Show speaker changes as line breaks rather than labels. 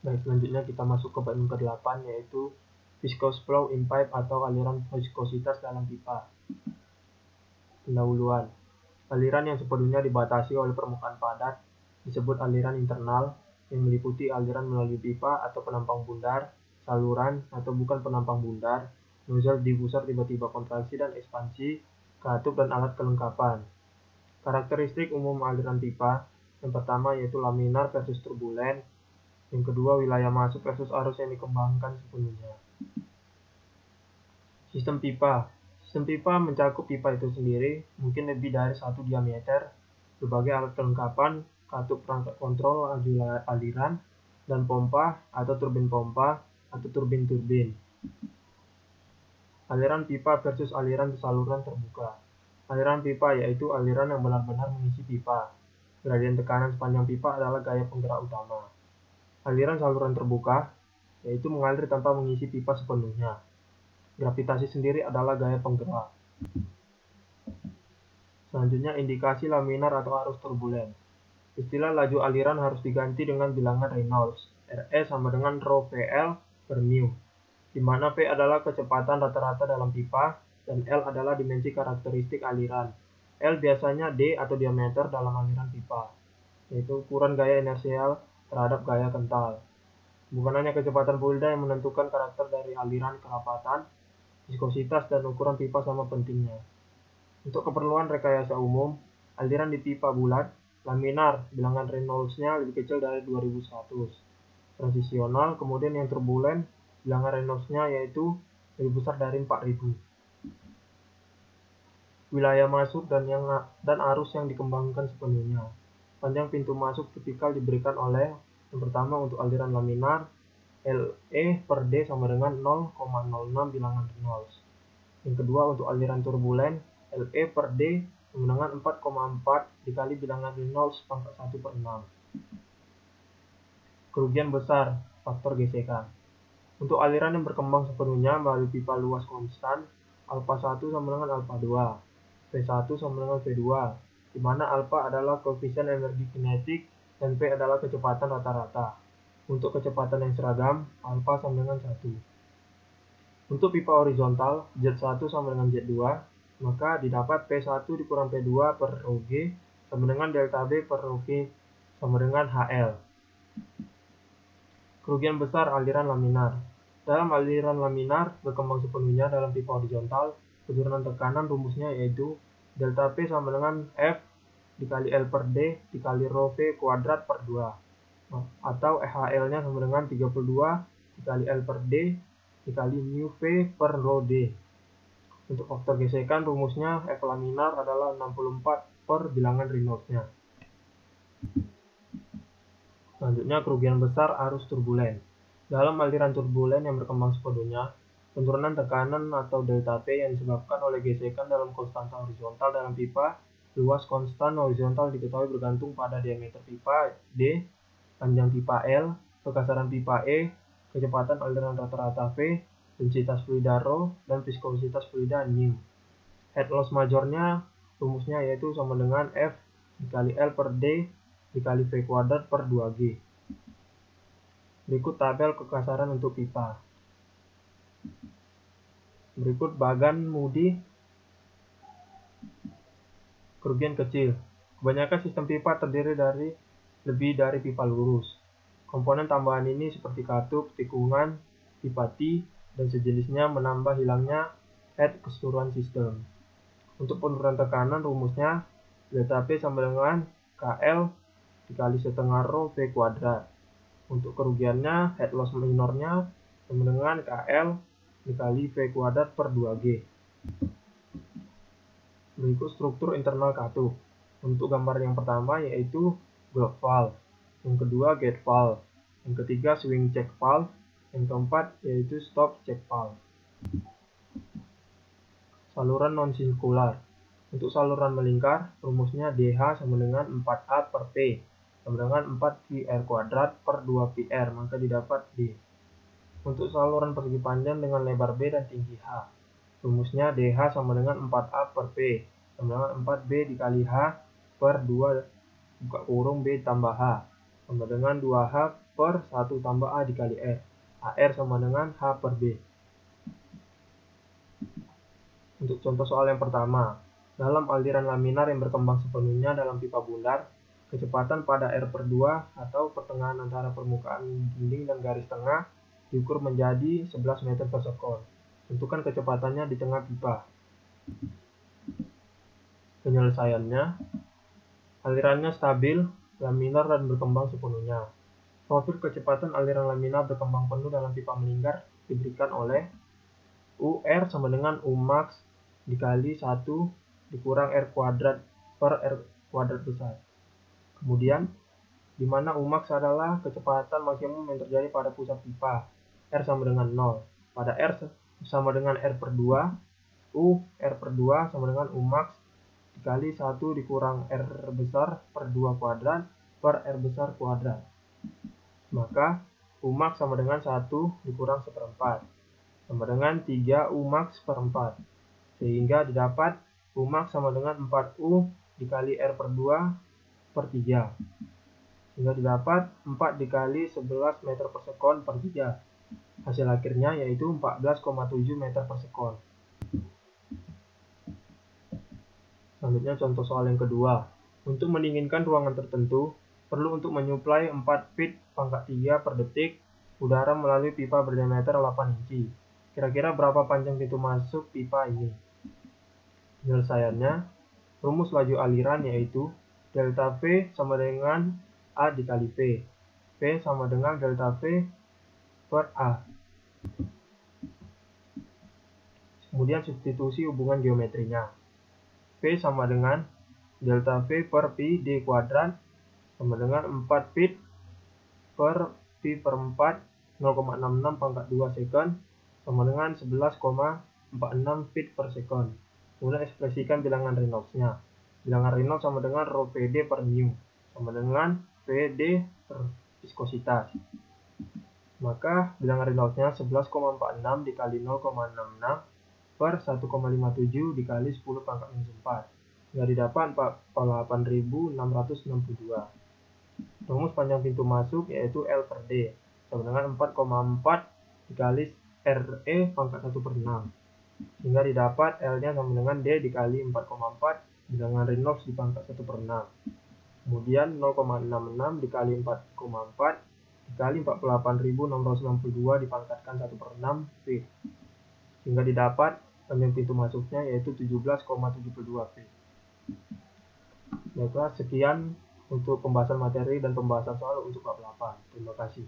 Baik, selanjutnya kita masuk ke bab yang ke-8, yaitu viscous flow in pipe atau aliran viskositas dalam pipa. Pendahuluan. Aliran yang sepenuhnya dibatasi oleh permukaan padat disebut aliran internal, yang meliputi aliran melalui pipa atau penampang bundar, saluran atau bukan penampang bundar, nozzle diffuser tiba-tiba kontraksi dan ekspansi, katup dan alat kelengkapan. Karakteristik umum aliran pipa, yang pertama yaitu laminar versus turbulen, yang kedua wilayah masuk versus arus yang dikembangkan sepenuhnya. Sistem pipa. Sistem pipa mencakup pipa itu sendiri, mungkin lebih dari satu diameter, berbagai alat kelengkapan, katup perangkat kontrol aliran, dan pompa atau turbin pompa atau turbin-turbin. Aliran pipa versus aliran saluran terbuka. Aliran pipa yaitu aliran yang benar-benar mengisi pipa. Gradien tekanan sepanjang pipa adalah gaya penggerak utama. Aliran saluran terbuka yaitu mengalir tanpa mengisi pipa sepenuhnya. Gravitasi sendiri adalah gaya penggerak. Selanjutnya, indikasi laminar atau arus turbulen. Istilah laju aliran harus diganti dengan bilangan Reynolds. RE sama dengan rho VL per mu, di mana V adalah kecepatan rata-rata dalam pipa dan L adalah dimensi karakteristik aliran. L biasanya D atau diameter dalam aliran pipa, yaitu ukuran gaya inersial terhadap gaya kental. Bukan hanya kecepatan fluida yang menentukan karakter dari aliran, kerapatan, viskositas, dan ukuran pipa sama pentingnya. Untuk keperluan rekayasa umum, aliran di pipa bulat, laminar, bilangan Reynolds-nya lebih kecil dari 2100. Transisional, kemudian yang turbulen, bilangan Reynolds-nya yaitu lebih besar dari 4000. Wilayah masuk dan arus yang dikembangkan sepenuhnya. Panjang pintu masuk tipikal diberikan oleh yang pertama untuk aliran laminar, LE per D sama dengan 0,06 bilangan Reynolds. Yang kedua untuk aliran turbulen, LE per D sama dengan 4,4 dikali bilangan Reynolds pangkat 1 per 6. Kerugian besar, faktor gesekan. Untuk aliran yang berkembang sepenuhnya melalui pipa luas konstan, alfa 1 sama dengan alfa 2, V1 sama dengan V2, di mana alfa adalah koefisien energi kinetik dan V adalah kecepatan rata-rata. Untuk kecepatan yang seragam, alfa sama dengan 1. Untuk pipa horizontal, Z1 sama dengan Z2, maka didapat P1 dikurang P2 per rho G sama dengan delta B per rho V sama dengan HL. Kerugian besar aliran laminar. Dalam aliran laminar berkembang sepenuhnya dalam pipa horizontal, penurunan tekanan rumusnya yaitu delta P sama dengan F dikali L per D dikali rho V kuadrat per 2, atau HL-nya sama dengan 32 dikali L per D dikali mu V per rho D. Untuk faktor gesekan rumusnya F laminar adalah 64 per bilangan Reynolds-nya. Selanjutnya, kerugian besar arus turbulen. Dalam aliran turbulen yang berkembang sepenuhnya, penurunan tekanan atau delta P yang disebabkan oleh gesekan dalam konstanta horizontal dalam pipa luas konstan horizontal diketahui bergantung pada diameter pipa D, panjang pipa L, kekasaran pipa E, kecepatan aliran rata-rata V, densitas fluida rho, dan viskositas fluida mu. Head loss majornya rumusnya yaitu sama dengan F dikali L per D dikali V kuadrat per 2G. Berikut tabel kekasaran untuk pipa. Berikut bagan Moody. Kerugian kecil. Kebanyakan sistem pipa terdiri dari lebih dari pipa lurus. Komponen tambahan ini seperti katup, tikungan, pipa T, dan sejenisnya menambah hilangnya head keseluruhan sistem. Untuk penurunan tekanan rumusnya delta P sama dengan KL dikali setengah rho V kuadrat. Untuk kerugiannya head loss minornya sama dengan KL dikali V kuadrat per 2G. Berikut struktur internal katup. Untuk gambar yang pertama yaitu block valve, yang kedua gate valve, yang ketiga swing check valve, yang keempat yaitu stop check valve. Saluran non-sirkular. Untuk saluran melingkar, rumusnya DH sama dengan 4A per P sama dengan 4QR kuadrat per 2PR, maka didapat D. Untuk saluran persegi panjang dengan lebar B dan tinggi H, rumusnya DH sama dengan 4A per P sama dengan 4B dikali H per 2 buka kurung B tambah H. sama dengan 2H per 1 tambah A dikali R. AR sama dengan H per B. Untuk contoh soal yang pertama, dalam aliran laminar yang berkembang sepenuhnya dalam pipa bundar, kecepatan pada R per 2 atau pertengahan antara permukaan dinding dan garis tengah diukur menjadi 11 meter per sekon. Tentukan kecepatannya di tengah pipa. Penyelesaiannya, alirannya stabil, laminar dan berkembang sepenuhnya. Profil kecepatan aliran laminar berkembang penuh dalam pipa melingkar diberikan oleh UR sama dengan U max dikali 1 dikurang R kuadrat per R kuadrat besar. Kemudian, di mana U max adalah kecepatan maksimum yang terjadi pada pusat pipa, R sama dengan 0. Pada R sama dengan R per 2, U R per 2 sama dengan U max dikali 1 dikurang R besar per 2 kuadrat per R besar kuadrat. Maka U max sama dengan 1 dikurang 1/4 sama dengan 3 U max per 4. Sehingga didapat U max sama dengan 4U dikali R per 2 per 3. Sehingga didapat 4 dikali 11 meter per sekon per 3. Hasil akhirnya yaitu 14,7 meter per sekon. Selanjutnya contoh soal yang kedua. Untuk mendinginkan ruangan tertentu, perlu untuk menyuplai 4 feet pangkat 3 per detik udara melalui pipa berdiameter 8 inci. Kira-kira berapa panjang pintu masuk pipa ini? Penyelesaiannya, rumus laju aliran yaitu delta V sama dengan A dikali V. V sama dengan delta V per A. Kemudian substitusi hubungan geometrinya. V sama dengan delta V per pi D kuadrat sama dengan 4 feet per pi per 4 0,66 pangkat 2 second sama dengan 11,46 feet per second. Kemudian ekspresikan bilangan Reynolds-nya. Bilangan Reynolds sama dengan rho Vd per mu sama dengan Vd per viskositas. Maka bilangan Reynolds-nya 11,46 dikali 0,66 per 1,57 dikali 10 pangkat minus 4. Sehingga didapat 48.662. Rumus panjang pintu masuk yaitu L per D sama dengan 4,4 dikali RE pangkat 1 per 6. Sehingga didapat L-nya sama dengan D dikali 4,4 bilangan Reynolds di pangkat 1 per 6. Kemudian 0,66 dikali 4,4 dikali 48.662 dipangkatkan 1 per 6 feet. Sehingga didapat panjang pintu masuknya yaitu 17,72 feet. Baiklah, sekian untuk pembahasan materi dan pembahasan soal untuk bab 8. Terima kasih.